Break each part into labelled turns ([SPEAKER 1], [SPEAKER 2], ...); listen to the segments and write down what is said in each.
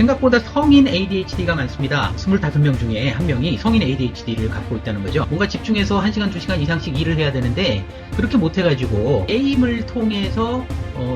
[SPEAKER 1] 생각보다 성인 ADHD가 많습니다. 25명 중에 1명이 성인 ADHD를 갖고 있다는 거죠. 뭔가 집중해서 1시간, 2시간 이상씩 일을 해야 되는데 그렇게 못해가지고 게임을 통해서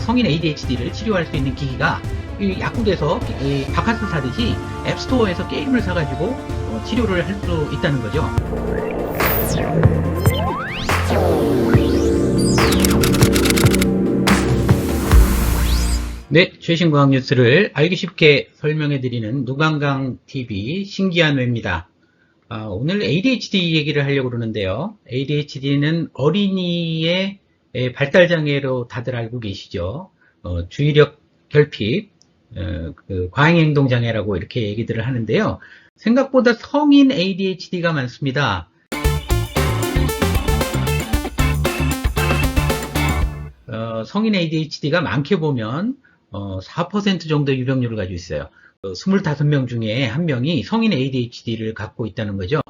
[SPEAKER 1] 성인 ADHD를 치료할 수 있는 기기가 약국에서 바카스 사듯이 앱스토어에서 게임을 사가지고 치료를 할 수 있다는 거죠. 네, 최신 과학 뉴스를 알기 쉽게 설명해드리는 누관강TV 신기한 외입니다. 오늘 ADHD 얘기를 하려고 그러는데요. ADHD는 어린이의 발달장애로 다들 알고 계시죠. 주의력 결핍, 과잉행동장애라고 이렇게 얘기들을 하는데요. 생각보다 성인 ADHD가 많습니다. 성인 ADHD가 많게 보면 4% 정도 유병률을 가지고 있어요. 25명 중에 1명이 성인 ADHD를 갖고 있다는 거죠.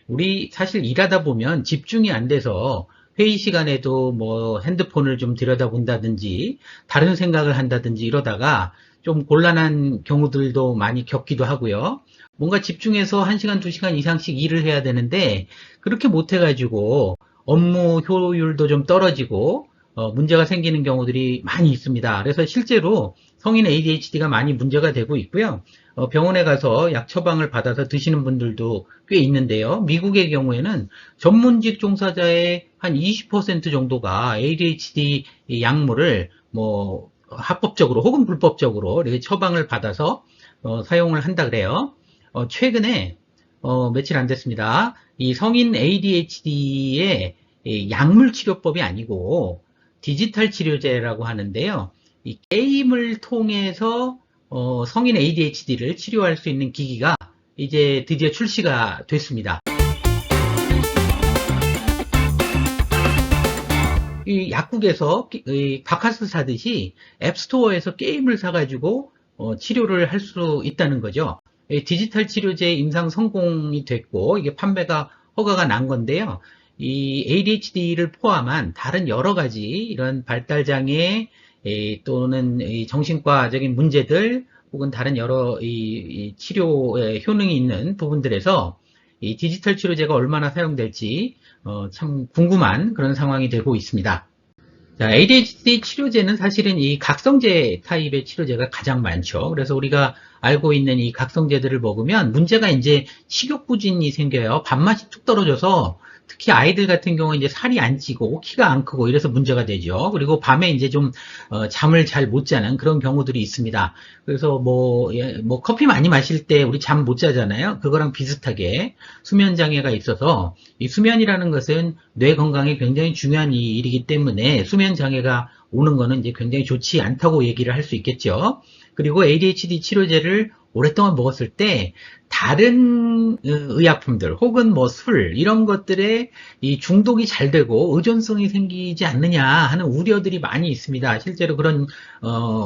[SPEAKER 1] 우리 사실 일하다 보면 집중이 안 돼서 회의 시간에도 뭐 핸드폰을 좀 들여다본다든지 다른 생각을 한다든지 이러다가 좀 곤란한 경우들도 많이 겪기도 하고요. 뭔가 집중해서 1시간, 2시간 이상씩 일을 해야 되는데 그렇게 못해가지고 업무 효율도 좀 떨어지고 문제가 생기는 경우들이 많이 있습니다. 그래서 실제로 성인 ADHD가 많이 문제가 되고 있고요. 병원에 가서 약 처방을 받아서 드시는 분들도 꽤 있는데요. 미국의 경우에는 전문직 종사자의 한 20% 정도가 ADHD 약물을 뭐 합법적으로 혹은 불법적으로 이렇게 처방을 받아서 사용을 한다 그래요. 최근에 며칠 안 됐습니다. 이 성인 ADHD의 약물 치료법이 아니고 디지털 치료제라고 하는데요. 이 게임을 통해서 성인 ADHD를 치료할 수 있는 기기가 이제 드디어 출시가 됐습니다. 이 약국에서 바카스 사듯이 앱스토어에서 게임을 사가지고 치료를 할 수 있다는 거죠. 디지털 치료제 임상 성공이 됐고 이게 판매가 허가가 난 건데요. 이 ADHD를 포함한 다른 여러 가지 이런 발달장애 또는 정신과적인 문제들 혹은 다른 여러 치료에 효능이 있는 부분들에서 이 디지털 치료제가 얼마나 사용될지 참 궁금한 그런 상황이 되고 있습니다. 자, ADHD 치료제는 사실은 이 각성제 타입의 치료제가 가장 많죠. 그래서 우리가 알고 있는 이 각성제들을 먹으면 문제가 이제 식욕부진이 생겨요. 밥맛이 뚝 떨어져서 특히 아이들 같은 경우는 이제 살이 안 찌고 키가 안 크고 이래서 문제가 되죠. 그리고 밤에 이제 좀 잠을 잘 못 자는 그런 경우들이 있습니다. 그래서 뭐 커피 많이 마실 때 우리 잠 못 자잖아요. 그거랑 비슷하게 수면 장애가 있어서 이 수면이라는 것은 뇌 건강에 굉장히 중요한 일이기 때문에 수면 장애가 오는 거는 이제 굉장히 좋지 않다고 얘기를 할 수 있겠죠. 그리고 ADHD 치료제를 오랫동안 먹었을 때 다른 의약품들 혹은 뭐 술 이런 것들에 이 중독이 잘 되고 의존성이 생기지 않느냐 하는 우려들이 많이 있습니다. 실제로 그런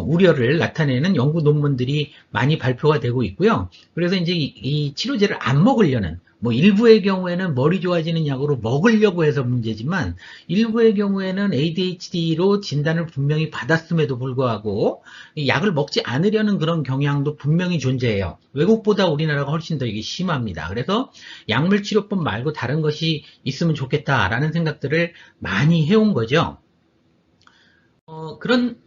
[SPEAKER 1] 우려를 나타내는 연구 논문들이 많이 발표가 되고 있고요. 그래서 이제 이 치료제를 안 먹으려는 뭐 일부의 경우에는 머리 좋아지는 약으로 먹으려고 해서 문제지만 일부의 경우에는 ADHD로 진단을 분명히 받았음에도 불구하고 이 약을 먹지 않으려는 그런 경향도 분명히 존재해요. 외국보다 우리나라가 훨씬 더 이게 심합니다. 그래서 약물 치료법 말고 다른 것이 있으면 좋겠다라는 생각들을 많이 해온 거죠. 그런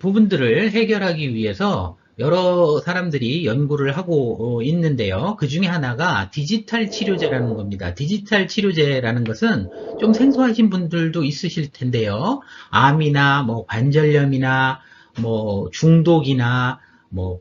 [SPEAKER 1] 부분들을 해결하기 위해서 여러 사람들이 연구를 하고 있는데요. 그 중에 하나가 디지털 치료제라는 겁니다. 디지털 치료제라는 것은 좀 생소하신 분들도 있으실 텐데요. 암이나 뭐 관절염이나 뭐 중독이나 뭐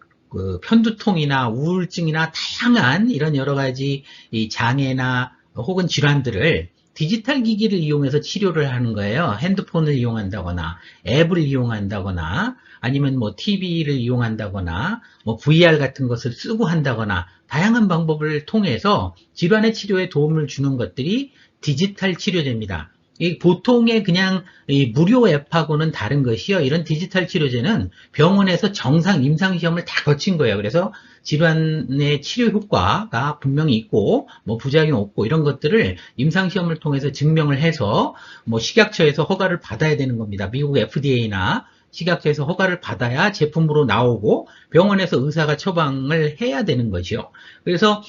[SPEAKER 1] 편두통이나 우울증이나 다양한 이런 여러 가지 이 장애나 혹은 질환들을 디지털 기기를 이용해서 치료를 하는 거예요. 핸드폰을 이용한다거나 앱을 이용한다거나 아니면 뭐 TV를 이용한다거나 뭐 VR 같은 것을 쓰고 한다거나 다양한 방법을 통해서 질환의 치료에 도움을 주는 것들이 디지털 치료제입니다. 이 보통의 그냥 이 무료 앱하고는 다른 것이요. 이런 디지털 치료제는 병원에서 정상 임상시험을 다 거친 거예요. 그래서 질환의 치료 효과가 분명히 있고 뭐 부작용 없고 이런 것들을 임상시험을 통해서 증명을 해서 뭐 식약처에서 허가를 받아야 되는 겁니다. 미국 FDA나 식약처에서 허가를 받아야 제품으로 나오고 병원에서 의사가 처방을 해야 되는 거죠. 그래서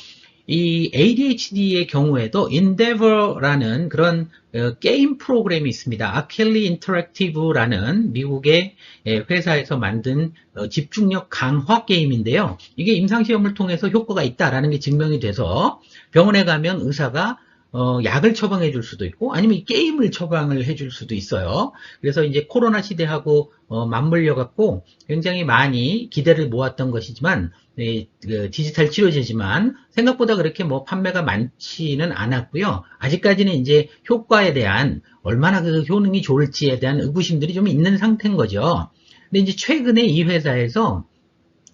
[SPEAKER 1] 이 ADHD의 경우에도 Endeavor라는 그런 게임 프로그램이 있습니다. 아켈리 인터랙티브라는 미국의 회사에서 만든 집중력 강화 게임인데요. 이게 임상시험을 통해서 효과가 있다라는 게 증명이 돼서 병원에 가면 의사가 약을 처방해 줄 수도 있고 아니면 이 게임을 처방을 해 줄 수도 있어요. 그래서 이제 코로나 시대하고 맞물려 갖고 굉장히 많이 기대를 모았던 것이지만 그 디지털 치료제지만 생각보다 그렇게 뭐 판매가 많지는 않았고요. 아직까지는 이제 효과에 대한 얼마나 그 효능이 좋을지에 대한 의구심들이 좀 있는 상태인 거죠. 근데 이제 최근에 이 회사에서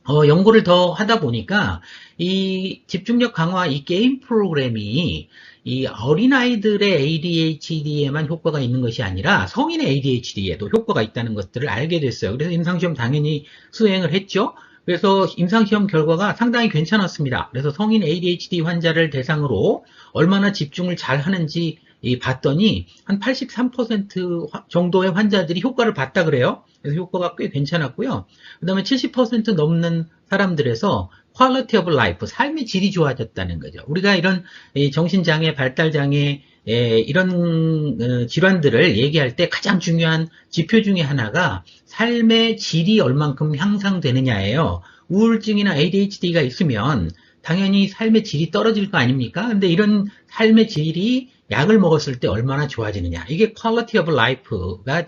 [SPEAKER 1] 연구를 더 하다 보니까 이 집중력 강화 이 게임 프로그램이 이 어린아이들의 ADHD에만 효과가 있는 것이 아니라 성인의 ADHD에도 효과가 있다는 것들을 알게 됐어요. 그래서 임상시험 당연히 수행을 했죠. 그래서 임상시험 결과가 상당히 괜찮았습니다. 그래서 성인 ADHD 환자를 대상으로 얼마나 집중을 잘 하는지 봤더니 한 83% 정도의 환자들이 효과를 봤다 그래요. 그래서 효과가 꽤 괜찮았고요. 그 다음에 70% 넘는 사람들에서 quality of life, 삶의 질이 좋아졌다는 거죠. 우리가 이런 정신장애, 발달장애, 이런 질환들을 얘기할 때 가장 중요한 지표 중에 하나가 삶의 질이 얼만큼 향상되느냐예요. 우울증이나 ADHD가 있으면 당연히 삶의 질이 떨어질 거 아닙니까? 근데 이런 삶의 질이 약을 먹었을 때 얼마나 좋아지느냐. 이게 quality of life가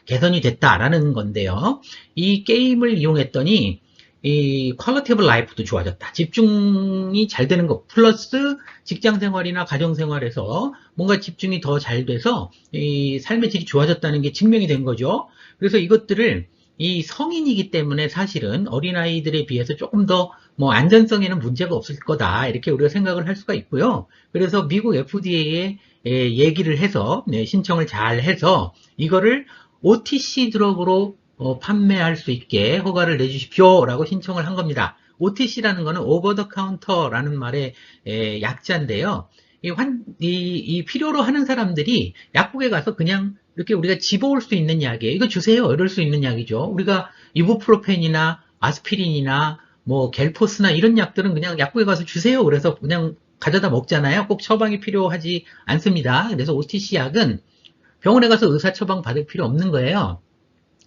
[SPEAKER 1] 개선이 됐다라는 건데요. 이 게임을 이용했더니 이 quality of life도 좋아졌다. 집중이 잘 되는 것 플러스 직장 생활이나 가정 생활에서 뭔가 집중이 더 잘 돼서 이 삶의 질이 좋아졌다는 게 증명이 된 거죠. 그래서 이것들을 이 성인이기 때문에 사실은 어린아이들에 비해서 조금 더 뭐 안전성에는 문제가 없을 거다 이렇게 우리가 생각을 할 수가 있고요. 그래서 미국 FDA에 얘기를 해서 신청을 잘 해서 이거를 OTC 드럭으로 판매할 수 있게 허가를 내주십시오 라고 신청을 한 겁니다. OTC라는 거는 over the counter라는 말의 약자인데요. 이 필요로 하는 사람들이 약국에 가서 그냥 이렇게 우리가 집어올 수 있는 약이에요. 이거 주세요. 이럴 수 있는 약이죠. 우리가 이부프로펜이나 아스피린이나 뭐 겔포스나 이런 약들은 그냥 약국에 가서 주세요. 그래서 그냥 가져다 먹잖아요. 꼭 처방이 필요하지 않습니다. 그래서 OTC 약은 병원에 가서 의사 처방 받을 필요 없는 거예요.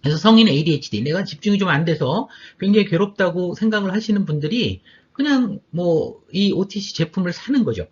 [SPEAKER 1] 그래서 성인 ADHD, 내가 집중이 좀 안 돼서 굉장히 괴롭다고 생각을 하시는 분들이 그냥 뭐 이 OTC 제품을 사는 거죠.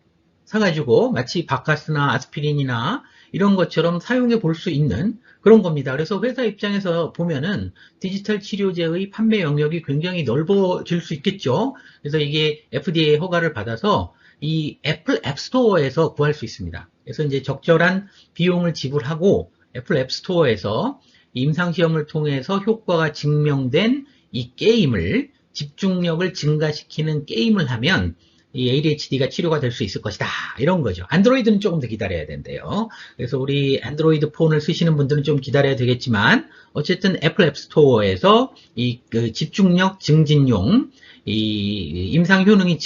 [SPEAKER 1] 사가지고 마치 바카스나 아스피린이나 이런 것처럼 사용해 볼 수 있는 그런 겁니다. 그래서 회사 입장에서 보면은 디지털 치료제의 판매 영역이 굉장히 넓어질 수 있겠죠. 그래서 이게 FDA 허가를 받아서 이 애플 앱스토어에서 구할 수 있습니다. 그래서 이제 적절한 비용을 지불하고 애플 앱스토어에서 임상시험을 통해서 효과가 증명된 이 게임을 집중력을 증가시키는 게임을 하면 이 ADHD가 치료가 될 수 있을 것이다. 이런 거죠. 안드로이드는 조금 더 기다려야 된대요. 그래서 우리 안드로이드 폰을 쓰시는 분들은 좀 기다려야 되겠지만 어쨌든 애플 앱스토어에서 이 집중력 증진용 이 임상 효능이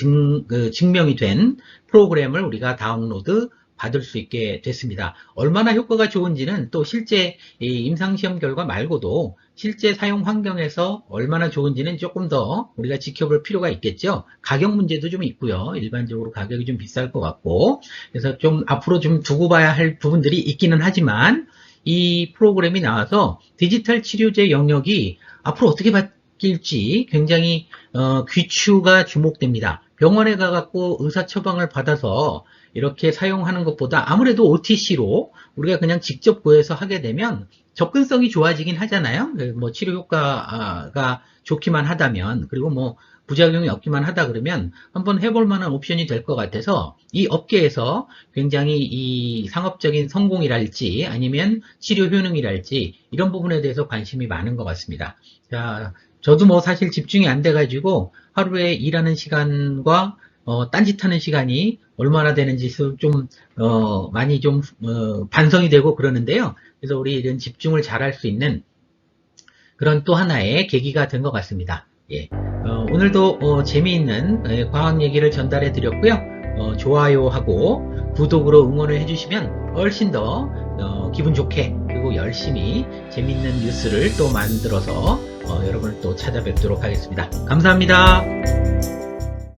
[SPEAKER 1] 증명이 된 프로그램을 우리가 다운로드 받을 수 있게 됐습니다. 얼마나 효과가 좋은지는 또 실제 임상시험 결과 말고도 실제 사용 환경에서 얼마나 좋은지는 조금 더 우리가 지켜볼 필요가 있겠죠. 가격 문제도 좀 있고요. 일반적으로 가격이 좀 비쌀 것 같고 그래서 좀 앞으로 좀 두고 봐야 할 부분들이 있기는 하지만 이 프로그램이 나와서 디지털 치료제 영역이 앞으로 어떻게 바뀔지 굉장히 귀추가 주목됩니다. 병원에 가갖고 의사 처방을 받아서 이렇게 사용하는 것보다 아무래도 OTC로 우리가 그냥 직접 구해서 하게 되면 접근성이 좋아지긴 하잖아요. 뭐 치료 효과가 좋기만 하다면 그리고 뭐 부작용이 없기만 하다 그러면 한번 해볼 만한 옵션이 될 것 같아서 이 업계에서 굉장히 이 상업적인 성공이랄지 아니면 치료 효능이랄지 이런 부분에 대해서 관심이 많은 것 같습니다. 자, 저도 뭐 사실 집중이 안 돼가지고 하루에 일하는 시간과 딴짓하는 시간이 얼마나 되는지 좀 많이 좀 반성이 되고 그러는데요. 그래서 우리 이런 집중을 잘할 수 있는 그런 또 하나의 계기가 된 것 같습니다. 예. 오늘도 재미있는 과학 얘기를 전달해 드렸고요. 좋아요하고 구독으로 응원을 해주시면 훨씬 더 기분 좋게 그리고 가지고 열심히 재밌는 뉴스를 또 만들어서 여러분을 또 찾아뵙도록 하겠습니다. 감사합니다.